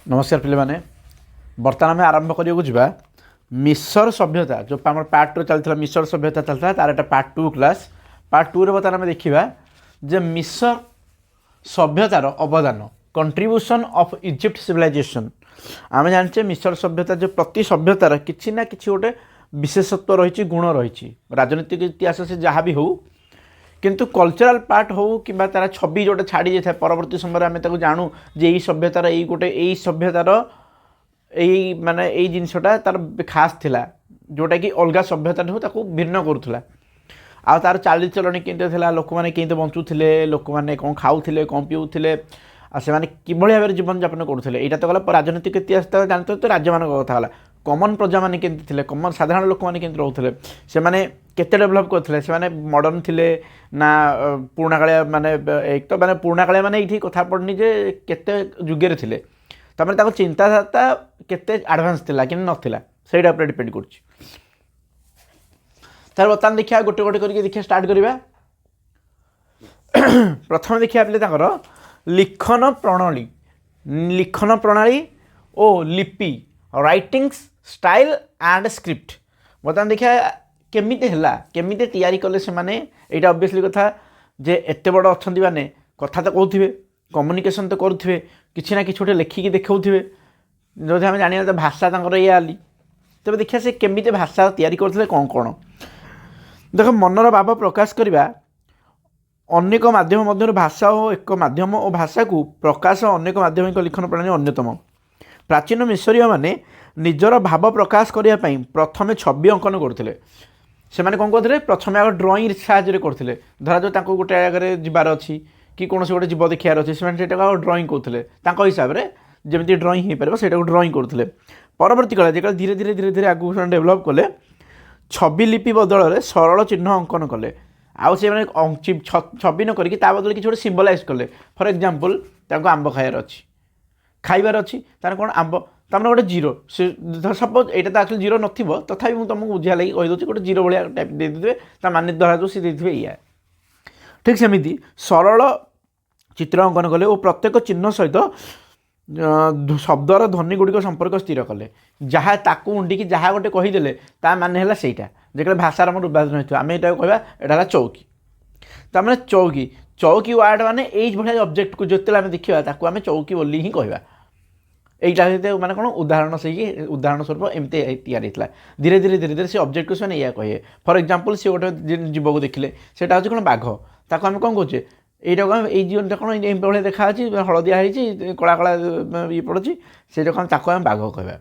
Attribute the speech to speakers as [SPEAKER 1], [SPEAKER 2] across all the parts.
[SPEAKER 1] नमस्कार पे बर्तमान आम आरंभ करा मिसर सभ्यता जो आम पार्ट टू चलता मिसर सभ्यता चलता तार एक part two class part two बर्तमान आम देखा जे मिसर सभ्यतार अवदान कंट्रीब्यूशन ऑफ इजिप्ट सिविलाइजेशन आम जाने मिसर सभ्यता जो प्रति सभ्यतार किसी ना कि गोटे विशेषत्व रही गुण रही राजनीतिक इतिहास से जहाँ भी हो किंतु कल्चरल पार्ट हो कि तार छवि जोटे छाड़ी जाए परवर्ती समय आम जानू जे यही सभ्यतार यही गोटे यही सभ्यतार यही माने यही जिनसटा तार खास थिला जोटा कि अलग सभ्यता ताको भिन्न करूला आ तार चालीचलन केंते थिला लोक माने केंते बंचुथिले लोक माने कोन खाउथिले कोन पिउथिले आ से माने किभଳି भाबरे जीवन यापन करूथिले एटा तो गला राजनीतिक इतिहास तो जानते तो राज्य मान कथा हला कॉमन प्रजा माने केंते थिले कॉमन साधारण लोक माने केंते रहउथिले से माने केते डेवलप करथिले से माने मॉडर्न थिले ना पुराना काले माने एक तो माने पुराना काले माने एठी कथा पड़नी जे केते जुगे रे थिले तमने ताको चिंताधारा केते एडवांस थिला कि नथिला सेटा ऊपर डिपेंड करछि तार बर्तमान देखिया गोटे गोटे करके देखिया स्टार्ट करिबा प्रथम देखिया पले ताकर लिखन प्रणाली ओ लिपि राइटिंग्स स्टाइल एंड स्क्रिप्ट बर्तमान देखिया केमिते हला केमिते तैयारी कले से माने एटा ऑब्वियसली कथा जे एते बड़ अछंती माने कथा तो कहउथिबे कम्युनिकेशन तो करुथिबे किछि ना किछि गोटे लेखिकी देखाउथिबे जो आम जानिया भाषा तांकर ये आली तबे देखिया से केमिते भाषा तैयारी करथिले कोन कोन देख मनर भाव प्रकाश करवा अनेक माध्यम मध्य भाषा और एक माध्यम और भाषा को प्रकाश अनेक माध्यमिक लिखन प्रणाली अन्यतम प्राचीन मिसरीय माने निजर भाव प्रकाश करने प्रथमे छवि अंकन करते से माने कौन करते प्रथम आग ड्रॉइंग साहाଯ୍य करते धरा जो गोटे जगह जबार अच्छी कि कौन से गोटे जीव देखार अच्छे से ड्रॉइंग करते हिसाब से जमी ड्रॉइंग हो पार से ड्रॉइंग करते परवर्ती काल जो धीरे धीरे धीरे धीरे आगू डेभलप कले छवि लिपि बदल में सरल चिन्ह अंकन कले आउ से छवि न करके बदल किसी गोटे सिम्बलाइज कले फॉर एग्जांपल आंब खाइबार अच्छी खाइबार अच्छी तार कौन आंब तमें गोटे जीरो सपोज यहाँ तो एक्चुअली जीरो नथिबो तथापि मुझे तुमको बुझा लगी कहीदे गोटे जीरो भाया टाइप दे मान धरा जो सी दे या ठीक सेमती सरल चित्र अंकन कले और प्रत्येक चिन्ह सहित शब्दर ध्वनि गुड़िक संपर्क स्थिर कले जहाँ ताकू उंडिकी जहाँ गोटे कहीदेले ता माने है सहीटा जो भाषार आम उद्भादन होता आम यहाँ कहवा यहाँ चौकी तमें चौकी चौकी वार्ड माने यही भाया ऑब्जेक्ट को जो आम देखा आम चौकी बोली ही कहवा यहीटा माने कौन उदाहरण से उदाहरण स्वरूप एमती या धीरे धीरे धीरे धीरे से ऑब्जेक्ट को से या कहे फॉर एग्जांपल सी गोटे जीव को देखिले सेटा हूँ कौन बाघ ताको आम कौन कहे এইটা কম এই জীবনটা কোন এইভাবে দেখা আছে হলদিয়া হয়েছি কলা কলা ইয়ে পড়ুছি সেটা কম তাকে আমি বাঘ কহবা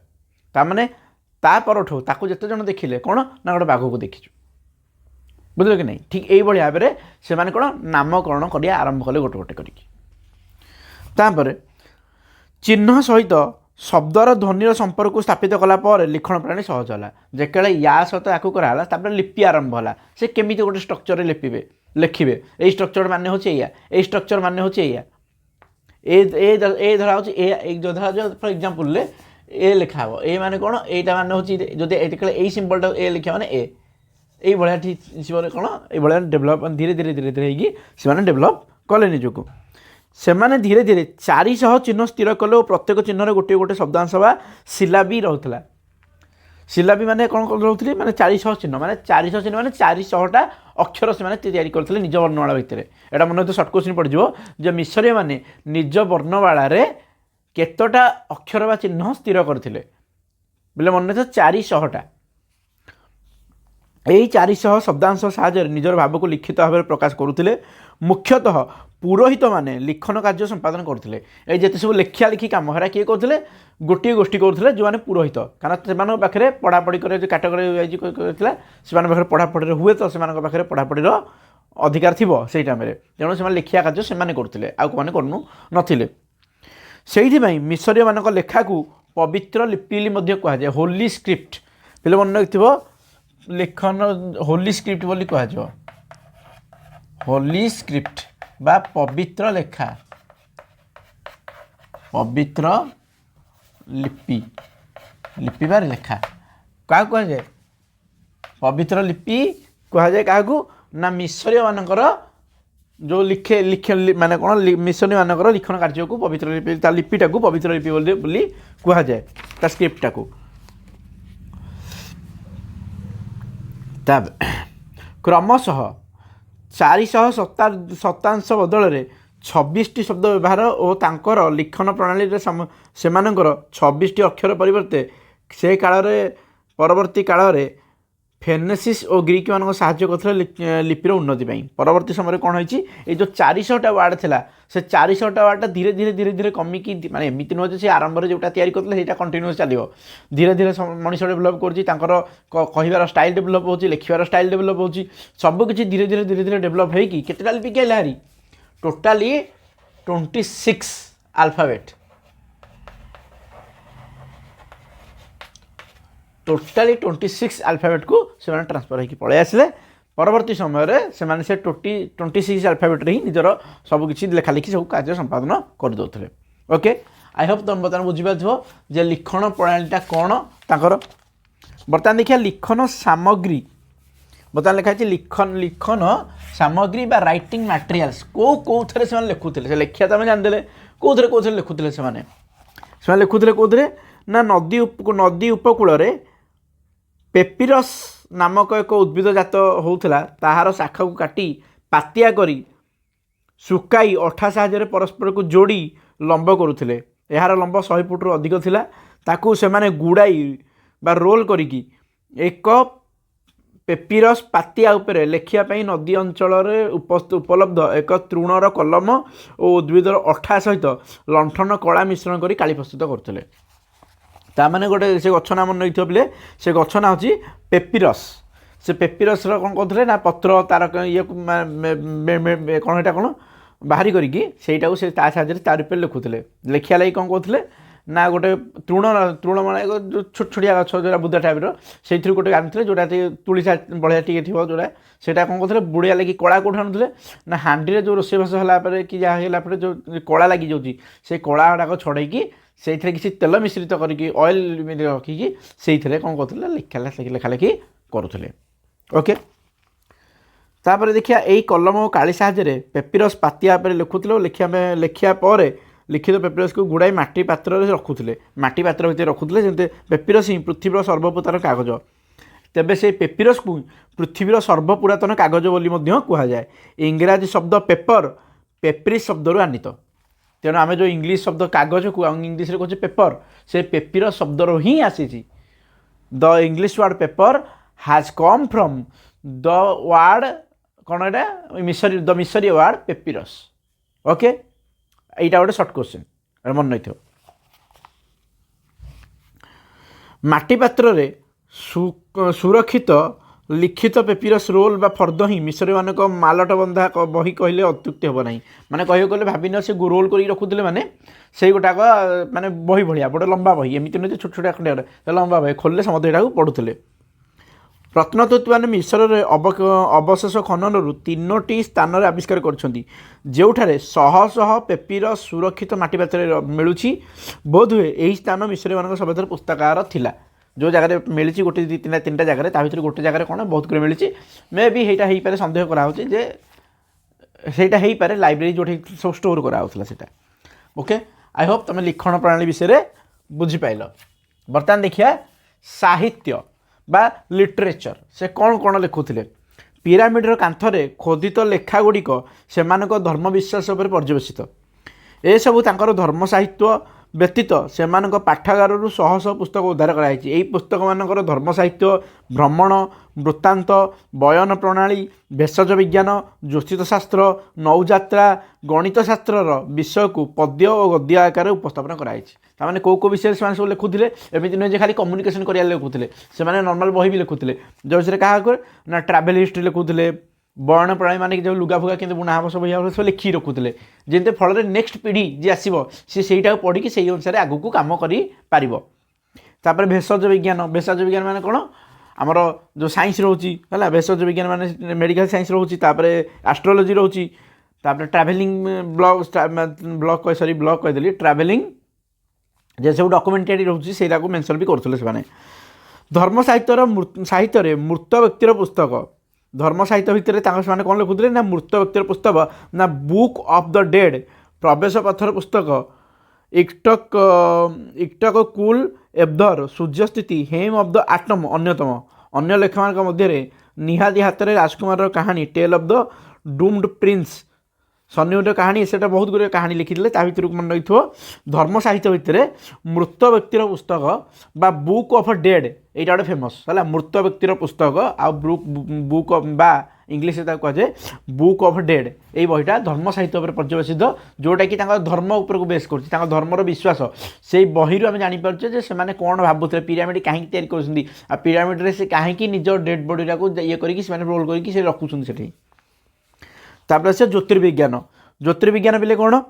[SPEAKER 1] তার মানে তা পরঠু তাকে যেতে জন দেখিলে কোণ না গোটে বাঘকে দেখিছু বুঝল কি নাই ঠিক এইভাবে ভাবে সে কোণ নামকରଣ করা আরম্ভ কলে গোटे गोटे করিকি তারপরে চিহ্ন সহিত শব্দর ধ্বনির সম্পর্ক স্থাপিত কলা পরে লিখন প্রণালী সহজ হলা যেকালে या সহিত আকু করা হলা তারপরে লিপি আরম্ভ হলা সে কেমিতি গোटे স্ট্রকচর লিপিবে लिखे ये स्ट्रक्चर मान हूँ या स्ट्रक्चर मान हूँ या धरा जो धरा जो फॉर एग्जांपल ए लिखा हे ए माने कौन यहाँ मान हूँ जो यही सिंबलटा ए लिखा मैंने ए भाया कौन ये डेभलप धीरे धीरे धीरे धीरे से डेभलप कले निजक से धीरे धीरे 400 चिन्ह स्थिर कले और प्रत्येक चिन्ह गोटे गोटे शब्दांश बा सिलाबी रोला सिलाबी माने कौन रोते माने 400 चिन्ह माने 400 चिन्ह माने 400टा अक्षर से तैयारी करते निज वर्णमाला भितर एटा मन तो सर्ट क्वेश्चन पड़ जो मिसरीय माने निज वर्णमाला केतटा अक्षर बा चिन्ह स्थिर करते बोले मन तो 400टा यही 400 शब्दांश साहाय्य निजर भाव को लिखित भाव में प्रकाश करुले मुख्यतः पुरोहित माने लिखन कार्य संपादन करते ये जिते सब लेखिया लिखी कम है किए करते गोटे गोष्ठी करते जो मैंने पुरोहित कारण से पाखे पढ़ापढ़ी कर कैटेगरी से पढ़ापढ़ी हुए तो से पाखे पढ़ापढ़ीर अधिकार थी से टाइम तेणु से लेखिया कार्य से करते आउ मैंने करूँ नथिले से मिसरीय मान लेखा को पवित्र लिपि कहुए होली स्क्रिप्ट पे मन रखिथो लेखन होली स्क्रिप्ट बोली कह होली स्क्रिप्ट बा पवित्र लेखा पवित्र लिपि लिपि बार लेखा क्या कहुए पवित्र लिपि कहुए क्या ना मिसरीय मानकर जो लिखे लिखे माने कौन मिशनरी मानकर लिखन कार्य को पवित्र लिपि ता लिपिटा को पवित्र लिपि बोली कहा जाए ता स्क्रिप्टा को तब क्रमशः 400 शतांश बदल में 26 शब्द व्यवहार और तांकर लिखन प्रणाली से 26 अक्षर परिवर्ते से काल परवर्ती काल में फेनेसिस और ग्रीक मान साहाय्य करते लिपिर उन्नति परवर्ती समय कौन होती ये जो 400टा वार्ड था से 400टा वार्ड धीरे धीरे धीरे धीरे कमिकी माने एमती नुहे से आरंभ में जोटा तैयारी करते हैं कंटिन्यूस चलो धीरे धीरे मनीष डेभलप कर स्टाइल डेभलप हो लिखार स्टाइल डेभलप हो सबकि धीरे धीरे धीरे धीरे डेभलप होगी केतेटा लिपि कहला हारी टोटाली 26 अल्फाबेट टोटाली 26 अल्फाबेट को से ट्रांसफर होकर पलि आसिले परवर्ती समय से 26 अल्फाबेट ही निजर सबकि लेखालेखि सब कार्य संपादन करदे। ओके आई होप तुम बर्तमान बुझीपार जे लिखन प्रणालीटा कौन ताकर बर्तमान देखिए लिखन सामग्री बर्तमान लिखाई लिखन लिखन सामग्री बा राइटिंग मटेरियल्स कौ से लिखुले से लिखा तो जानदे कौन लिखुले से लिखुले कौन ना नदी उपकूल पेपिरस नामक एक उद्भिद जात होता ताहार शाखा को काटी पातिया करी सुकाई अठा साहाय्य परस्पर को जोड़ी लंब करुले यार लंब 100 फुट अधिक थिला ताकू से माने गुड़ाई बा रोल करिकी एक पेपिरस पातिया उपरे लेखिया नदी अंचल उपलब्ध एक तृणर कलम और उद्भिदर अठा सहित लंठन कला मिश्रण कर काली प्रस्तुत करते ताने गोटे से गछ नाम नहीं बोले से गछ ना हूँ पेपिरस से पेपिरस कौन कहते ना पत्र तार ये कौन यहाँ कौन बाहरी करा से साहय तार रूप लिखुले लिखा लगी कौन कहते ना गोटे तृण तृण मान छोट छोटिया गछ जो बुदा टाइप्र से गोटे आनी जोटा तुड़ी बढ़िया टी थी जोटा से कौन कहते बुड़िया लगी कला कौट आणुले ना हांडी जो रोषेईबास है कि जहाँ जो कला लगी जाऊँगी से कला गुड़ाक छड़ेकी से किसी तेल मिश्रित करके ऑयल रखिकी से कौन करते लेखालेखि करुले। ओके तापर देखिए यही कलम और काली साहाय्य पेपिरस पातिया लिखुले लिखा पर लिखित पेपिरस को गुड़ाई माटी पात्र रखुले माटी पात्र भितर रखुले जमी पेपिरस ही पृथ्वीर सर्वपुरातन कागज तेबे से पेपिरस को पृथ्वीर सर्वपुरातन कागज बोली कहुए इंग्राजी शब्द पेपर पेप्रिस शब्द रू आनीत तेणु आम जो इंग्लीश शब्द कागज को इंग्लीश कहते पेपर से पेपिरस शब्द ही आसी the English word paper has come from the word कौन एटा मिसरी द मिसरी वर्ड पेपिरस। ओके यहाँ गोटे सर्ट क्वेश्चन मन नहीं माटी पात्र रे सुरक्षित लिखित पेपिरस रोल बा फर्द ही मिसरी मानक मालट बंधा बही कहले अत्युक्ति हम ना माने कह गले भाविन से रोल कर रखुले मैंने से गोटाक माने बही भाया बड़े लंबा बही एमती नुहे छोट छोटा खंडिया लंबा बही खोलले समस्त यहाँ पढ़ुले प्रत्नतत्व मैंने मिश्र अवशेष खनन 3टी स्थान आविष्कार कर शह शह पेपिरस सुरक्षित माटी पात्र मिलूँ बोध हुए यही स्थान मिश्री मान सभ्यतार पुस्तकार थिला जो जगह मिली गोटे 2-3 जगह भर गोटे जगह कौन बहुत गुड मिली मे भी यहाँ हो पारे सन्देह कराई पारे लाइब्रेरी जो सब स्टोर कराला। ओके आई होप तुम लिखन प्रणाली विषय में बुझीपाल। बर्तमान देखिए साहित्य बा लिटरेचर से कौन कौन लिखुले पिरामिडर कांथरे खोदित लेखा गुड़िक से धर्म विश्वास पर पर्यवेसित ए सबू तांकर धर्म साहित्य व्यतीत से पाठागार शह शह पुस्तक उद्धार कराई पुस्तक मानकर धर्म साहित्य भ्रमण वृत्तांत बयन प्रणाली भेषज विज्ञान ज्योतिष शास्त्र नौयात्रा गणित शास्त्र विषय को पद्य और गद्य आकार उपस्थापन कराई ताने कौ विषय से सब लिखुले एमती नुहे खाली कम्युनिकेशन कर लिखुले से नॉर्मल बही भी लिखुले जो विषय क्या ना ट्रावेल हिस्ट्री लिखुले बयन प्रणाली माने जो लुगा फुगा के बुना हम सब सब लिखी रखुले जमी फल नेक्स्ट पीढ़ी जी आसो सी पढ़ी से अनुसार आगू को कम कर भेषज विज्ञान माने कौन आमर जो साइंस रोचे है भेषज विज्ञान माने मेडिकल साइंस रोचे एस्ट्रोलोजी रोचे ट्रावेलिंग ब्लॉग सॉरी ब्लॉग कहीदेली ट्रावेलिंग जे सब डॉक्यूमेंटरी रोचे से मेंशन भी करते धर्म साहित्य मृत व्यक्तिर पुस्तक धर्म साहित्य भितर से कौन लिखुते ना मृत व्यक्तिर पुस्तक ना बुक ऑफ द डेड प्रवेश पथर पुस्तक इक्टक कुल एब्दर सूर्यस्थिति हेम ऑफ द आटम अन्यतम अन्य लेखक मध्य निहादी हाथ में राजकुमार कहानी tale of the doomed prince सन्निगुट कहानी से बहुत गुरे कहानी लिखिते भर मन रही धर्म साहित्य भितर मृत व्यक्तिर पुस्तक बा बुक ऑफ डेड यहाँ गोटे फेमस है मृत व्यक्तिर पुस्तक आ बुक बा इंग्लीश कहुए बुक ऑफ डेड ये बहीटा धर्म साहित्य पर पर्यवेसित जोटा कि धर्म उपर को बेस कर धर्मर विश्वास से बही आम जापे से कौन भावुले पिरामिड कहीं कर पिरामिड से कहीं निज डेड बॉडी को ये करके रोल करके रखुच्च से तापर से ज्योतिर्विज्ञान बोले कौन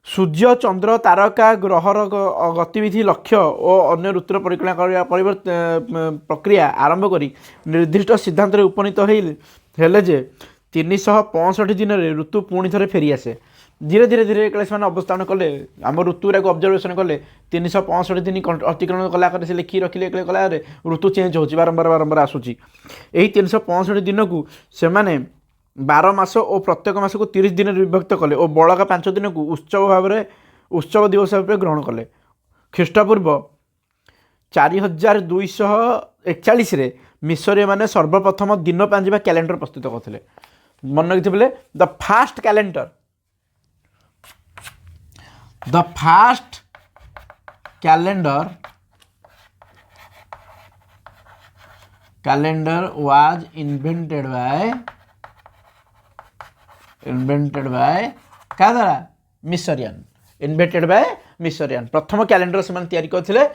[SPEAKER 1] सूर्य चंद्र तारका ग्रहर गतिविधि लक्ष्य और अन्य ऋतुर परिकल्पना प्रक्रिया आरंभ कर निर्दिष्ट सिद्धांत उपनीत हेले जे 365 दिन में ऋतु पुणी थे फेरी आसे धीरे धीरे धीरे से अवस्थान कले आम ऋतुरा को ऑब्जर्वेशन कले 365 दिन अतिक्रमण कलाकार से लिखी रखिले कला ऋतु चेंज हो बारंबार बारंबार आसूची यही 365 दिन को से 12 मास और प्रत्येक मास को 30 दिन विभक्त कले और बड़का 5 दिन को उत्सव दिवस भाव ग्रहण कले ख्रीष्टपूर्व 4241 मिसरीय माने सर्वप्रथम दिन पांजिबा कैलेंडर प्रस्तुत करते मन रखिथे बोले the fast calendar was invented by क्या द्वारा मिसरियन प्रथम कैलेंडर से करते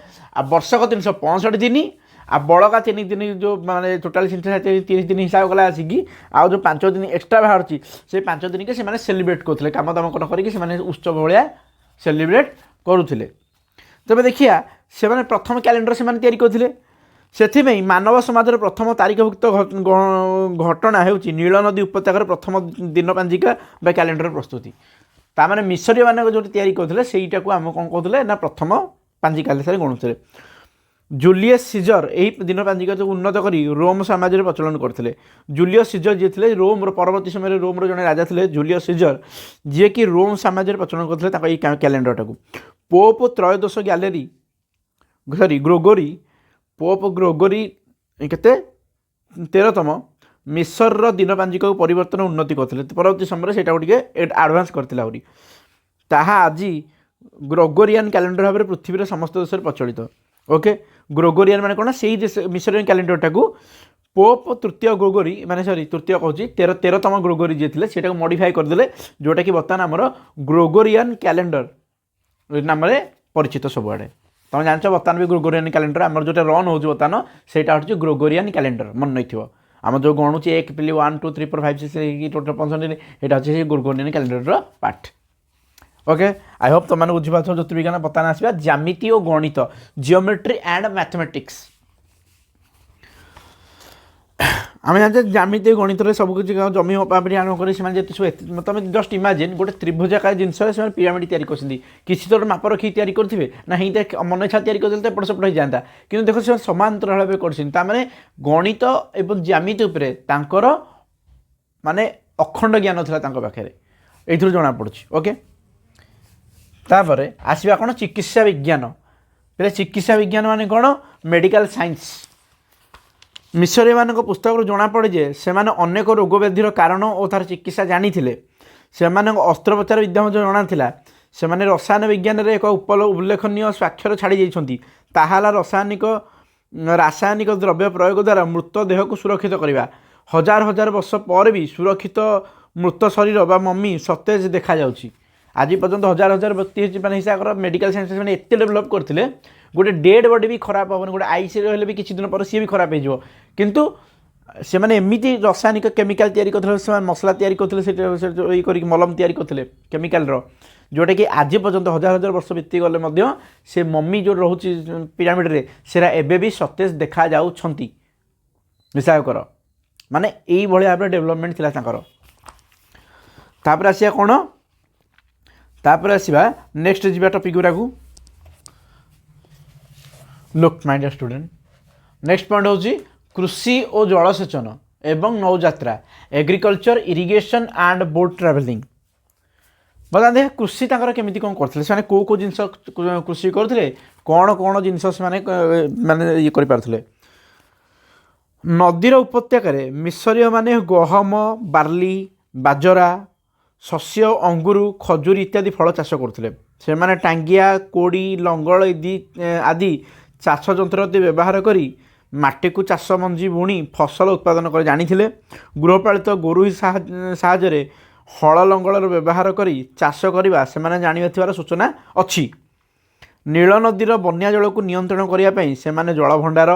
[SPEAKER 1] वर्षक 365 दिन आ बड़का 3 दिन जो माने टोटाल 30 दिन हिसाब कला आसिकी आउ जो 5 दिन एक्सट्रा बाहर से 5 दिन के से सेलिब्रेट करते कम दाम कौन करके उत्सव भाया सेलिब्रेट करुले तेज देखिया से प्रथम कैलेंडर से करते से मानव समाज प्रथम तारीखभुक्त घटना हो नील नदी उपत्यकार प्रथम दिन पांजिका बा कैलेंडर प्रस्तुति ताने मिसरी मान जो करते सहीटा को आम कौन कहते ना प्रथम पांजिका हिसाब से गणुले जूलियस सीजर यही दिन पांजिका जो उन्नत कर रोम साम्राज्य में प्रचलन करते जूलियस सीजर जी थे रोम परवर्ती समय रोम जड़े राजा थे जूलियस सीजर जी कि रोम साम्राज्य में प्रचलन करते कैलेंडर टाक पोप त्रयोदश ग्रोगोरी पोप ग्रोगोरी केते 13तम मिसर दिन पांजिका परिवर्तन उन्नति करते परवर्ती समय से एडभांस करते आहरी ताहा आज ग्रोगोरियन कैलेंडर भाव में पृथ्वी समस्त देश में प्रचलित ओके ग्रोगोरियन माने कौन से मिसरियन कैलेंडर टाक पोप तृतीय ग्रोगोरी माने सॉरी तृतीय कहूँ 13तम ग्रोगोरी जी थे से मॉडिफाई करदे जोटा कि बर्तमान आमर ग्रोगोरियन कैलेंडर नाम परिचित सबुआड़े तुम जान बर्तमान भी ग्रोगोरियन कैलेंडर आम जो रन हो बर्तमान से ग्रोगोरियन कैलेंडर मन नहीं आम जो गणुच 1 पिली 1 2 3 4 5 6 टोटल 65 यहाँ हूँ Gregorian calendar part okay I hope तुम बुझीपार ज्योतिर्विज्ञान बर्तमान आसवा ज्यामिति और गणित जियोमेट्री एंड मैथमेटिक्स आम जानते ज्यामिति गणित सबकि जमी मापी आरम्भ कर तुम जस्ट इमाजिन गोटे त्रिभुजाकार जिनस पिरामिड तैयारी किसी तो माप रखी तैयारी करेंगे ना ही मन इच्छा तैयारी करते एपट सेपट हो जाता कि देखो से समांतर भाव कर गणित एवं ज्यामिति उपरे माने अखंड ज्ञान था पाखे ये जना पड़ी ओके तापर आसवा कौन चिकित्सा विज्ञान पे चिकित्सा विज्ञान माने कौन मेडिकल साइंस मिसरी मान पुस्तक जना पड़े जे से अनेक रोग व्याधिर कारण और तार चिकित्सा जानी से अस्त्रोपचार विद्या जना से रसायन विज्ञान रे एक उल्लेखनीय स्वाक्षर छाड़ी जाइछंती ताहाला रासायनिक द्रव्य प्रयोग द्वारा मृत देह को सुरक्षित करवा हजार हजार वर्ष पर भी सुरक्षित मृत शरीर बा मम्मी सतेज देखा जाउछि आज पर्यंत हजार हजार व्यक्ति मैंने हिसाब कर मेडिकल साइंस मैंने एत डेभलप करते गोटे डेड बॉडी भी खराब हेन गोटे आईसी रही भी किसी दिन पर सी भी खराब हो किंतु से मैंने एमती रासायनिक केमिकल तैयारी करते मसला तैयारी करते मलम तैयारी करते केमिकल जोटा कि आज पर्यंत हजार हजार वर्ष बीती गले से मम्मी जो रोचे पिरामिड रे सेरा एबे भी सतेज देखा जाउछंती हिसाब कर माने यही भाव डेभलपमेंट थिला तांकर तापर आसिया कौन तापर आसवा नेक्स्ट जी टॉपिक गुरा को look my dear student next point हूँ कृषि और जलसेचन एवं नौयात्रा agriculture irrigation and boat travelling बता देखा कृषि केमी कौन करते से कौ कौ जिन कृषि करते कौन कौन जिन माने ये कर नदीर उपत्यकार मिसरीय माने गहम बार्ली बाजरा शस्य अंगुर खजूर इत्यादि फल चाष करते से माने टांगिया कोड़ी लंगल आदि चाष जंत्रपाति व्यवहार करी माटी को चाष मंजी बुणी फसल उत्पादन कर जानी गृहपालित गोरु साहाय्य हल लंगलर व्यवहार करी चाष करने से जानिबार सूचना अच्छी नील नदीर बन्या जल को नियंत्रण करने से जलभंडार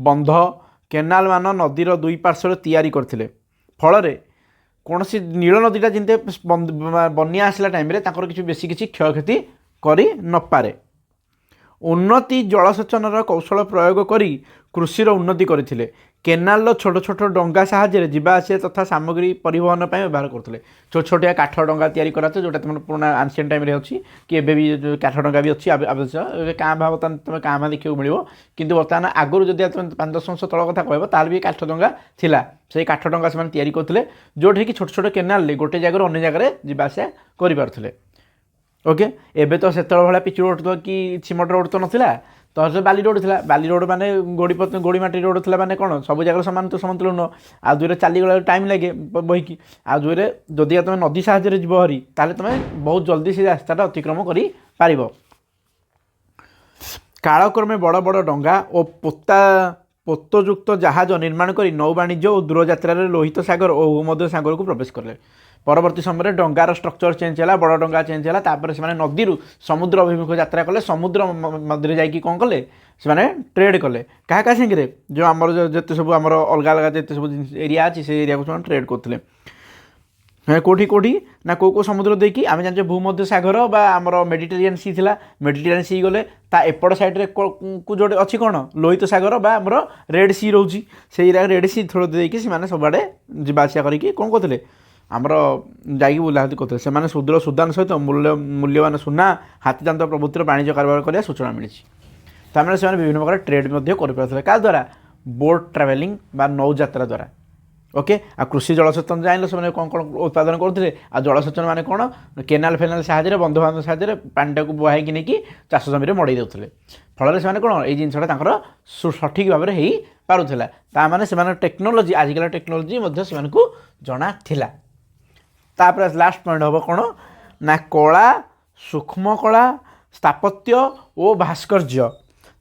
[SPEAKER 1] बंध केनाल मान नदीर दुई पार्श्व तैयारी करथिले फल कौन सी नील नदीटा जिनते बन्या आसला टाइम किसी बेसी किसी क्षयक्षति करि न पारे उन्नति जलसेचन कौशल प्रयोग करी कृषिर उन्नति करथिले केनाल छोट छोट डंगा साहाय्य जीवाआसिया तथा सामग्री परिवहन पर व्यवहार करते छोट छोटिया काठ डंगा तैयारी कराते जोटा तुम पुराना आंशियन टाइम अच्छी कि एबे भी काठ डंगा भी अच्छी आवश्यक क्या भाव तुम क्या देखा मिले कि बर्तमान आगुरी जदि तुम 5-10 वर्ष तल कथा कह ताल भी काठ डंगा थिला से काठ डंगा से तैयारी करते जोटा कि छोट छोट केनाल गोटे जगह अन्य जगह जीवाआसिया करें ओके एबे तो से भाया पिच रोड तो कि सिमट रोड तो नाला तो से बाली रोड था बाली रोड माने गोड़ी माटी रोड था माने कौन सब जगह सामान तो समतुलन आ दुई चली गला टाइम लगे बहीकि आ दुई जदि तुम नदी साहाय्य जीव हरी ताले तुम बहुत जल्दी से रास्ता अतिक्रम कर पार कालक्रमे बड़ बड़ डंगा और पोतयुक्त जहाज निर्माण कर नौ वाणिज्य और दूरयात्रा लोहित सागर और भूमध्य सागर को प्रवेश कले परवर्ती समय डंगार स्ट्रक्चर चेंज है बड़ डंगा चेंज है तापर से नदी समुद्र अभिमुख यात्रा कले समुद्र मध्य जाकि कौन कले से ट्रेड कले क्या क्या सागर जो आम जिते सब आम अलग अलग जिते सब एरिया अच्छी से एरिया को ट्रेड करते कौटी कौटी ना कौ कौ समुद्र देखिए आम जाने भूमध्य सागर आमर मेडिटेरियन सी था मेडिटेरियन सी गले ता एपट साइड्रे को जो अच्छी कौन लोहित सागर आमर रेड सी रोचे से रेड सी थोड़ा देखिए से सबुआड़े जावासिया करके कौन करते आमर जाकि बुलाहाती करते से सुदूर सुदान सहित मूल्यवान सुना हाथीदांत प्रभृतिर वाणिज्य कारोबार करने सूचना मिली तमें से विभिन्न प्रकार ट्रेड कर क्या द्वारा बोट ट्रावेलिंग बा नौयात्रा द्वारा ओके आ कृषि जलसेचन जान से कौन कौन उत्पादन करते आ जलसेचन माने कौन केनाल फेनाल साहाय्य बंध बांध साहाय्य पानीटा को बुहाई नहीं चाष जमी मड़े देते फल से कौन ये जिनसा सठिक भाव में हो पारुला ताने से टेक्नोलोजी आजिकल टेक्नोलोजी से जना थिला तापर लास्ट पॉइंट हम कौन ना कला सूक्ष्म कला स्थापत्य और भास्कर्य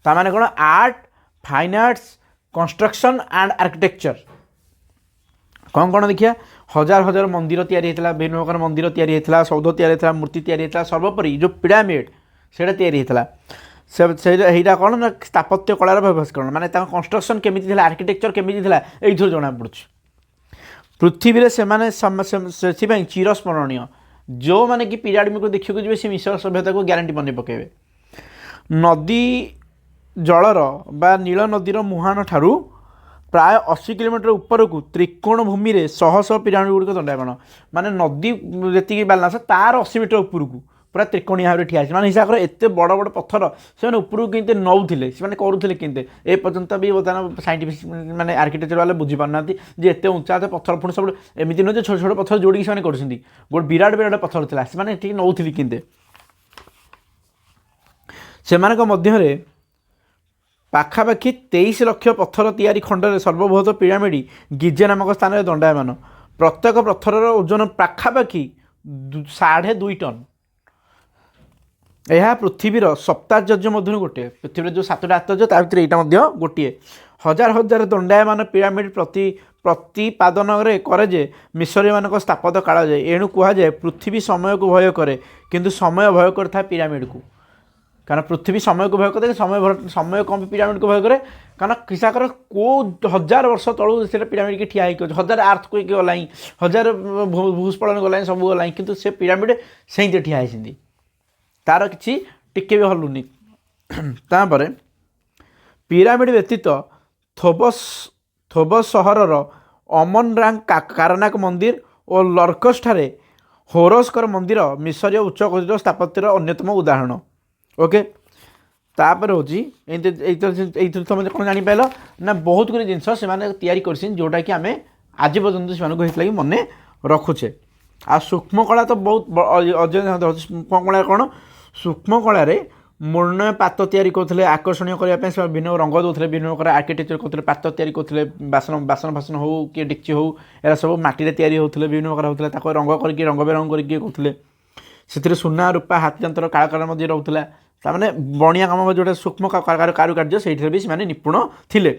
[SPEAKER 1] ताने कौन art fine arts construction and architecture कौन कौन देखिए हजार हजार मंदिर तैयारी होता विभिन्न प्रकार मंदिर तैयारी होता सौध तैयारी मूर्ति तैयारी होता सर्वोपरि जो पिरामिड से तैयारी होता से कौन ना स्थापत्य कलार भास्करण माने कंस्ट्रक्शन केमी आर्किटेक्चर केमी ये जना पड़ू पृथ्वी से चिरस्मरणीय जो मैंने कि पिरामिड को देखा जी से मिश्र सभ्यता को ग्यारंटी बन पकेबे नदी जलर बा नील नदीर मुहाण ठारू प्राय 80 किलोमीटर ऊपर को त्रिकोण भूमि में शह शह पिरामिड गुड़िक दंडायमान माने नदी जी बालांस तार 80 मीटर ऊपर को पूरा त्रिकोणीय भाव में ठिया माने हिसाब कर एत बड़ बड़ पत्थर से ऊपर को नौले से करुले के पर्यंत भी बर्तमान साइंटिफिक माने आर्किटेक्चर वाले बुझी पारना जे एत उंचा पत्थर पुणी सब एमती नुहे छोट छोट पत्थर जोड़ी से गोटे विराट विराट पत्थर था से नौली कि से मध्य पाखापाखि 23 लाख पत्थर तैयारी खंडर सर्वबृहत पिरामिड गिजे नामक स्थान में दंडायमान प्रत्येक पत्थर ओजन पाखापाखि 2.5 टन यह पृथ्वीर सप्ताचर्य मध्य गोटे पृथ्वी जो 7टा आश्चर्य ता भर यहाँ गोटे हजार हजार दंडायमान पिरामिड प्रतिपादन करे मिसरी मान स्थापत्य काल जाए एणु कहुए पृथ्वी समय को भय करे किंतु समय भय करता पिरामिड को कारण पृथ्वी समय को भय करते समय कम पिरामिड को भय करे कारण किसाकर को 1000 वर्ष तलू से पिरामिड के ठिया हो 1000 आर्थक्वेक गला 1000 भूस्खलन गला सब गला किंतु से पिरामिड से ठिया होती तार किसी टिके भी हलुनी तापर पिरामिड व्यतीत थोबस सहरर अमनरांग कारनाक मंदिर और लर्कस ठारे होरस्कर मंदिर मिसरीय उच्च कोटिर स्थापत्यर अन्यतम उदाहरण ओके तापर हूँ तुम कौन जापार ना बहुत गुरी जिनस से जोटा कि आम आज पर्यंत से मन रखुचे। आ सूक्ष्म कला तो बहुत अध्ययन सूक्ष्म कला कौन सूक्ष्म कलार मृण्मय पात तैयारी करते आकर्षणीय करने से विभिन्न रंग दूसरे विभिन्न प्रकार आर्किटेक्चर करते पात तैयारी करते बासन बासन फासन हो कि डेक्ची हो एरा सब माटी तैयारी होते विभिन्न प्रकार होता रंग करके रंग बेरंग करके करते से सुना रूपा हाथ यंत्र कलाकार रोला ताने बणिया कम जो सूक्ष्म कारुकार्य से भी से निपुण थे।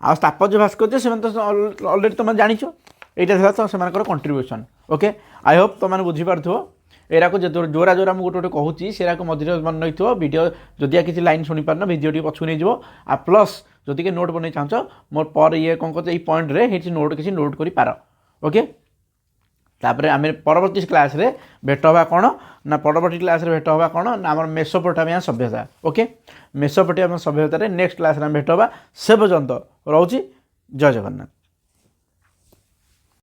[SPEAKER 1] आ स्थापत्य भास्कर्य से तो अलरेडी तुम जाच यहाँ तो से कंट्रीब्यूशन। ओके आई होप तुम बुझीपार एरा को जोरा जोरा मुझे गोटे कहूँ सेरा को मझे मन रही वीडियो जदि किसी लाइन शुणी पारन वीडियो टी पछू नहीं आ प्लस जदि के नोट बन चाहछ मोर पर ये कौन कहते हैं पॉइंट रे नोट किसी नोट कर पार। ओके तापर आम परवर्ती क्लास रे भेट हवा कौन ना परवर्ती क्लास रे भेट हवा कौन ना आम मेसोपोटामिया सभ्यता। ओके मेसोपोटामिया सभ्यतार नेक्स्ट क्लास रे भेट हवा से पर्यंत रोची जय जगन्नाथ।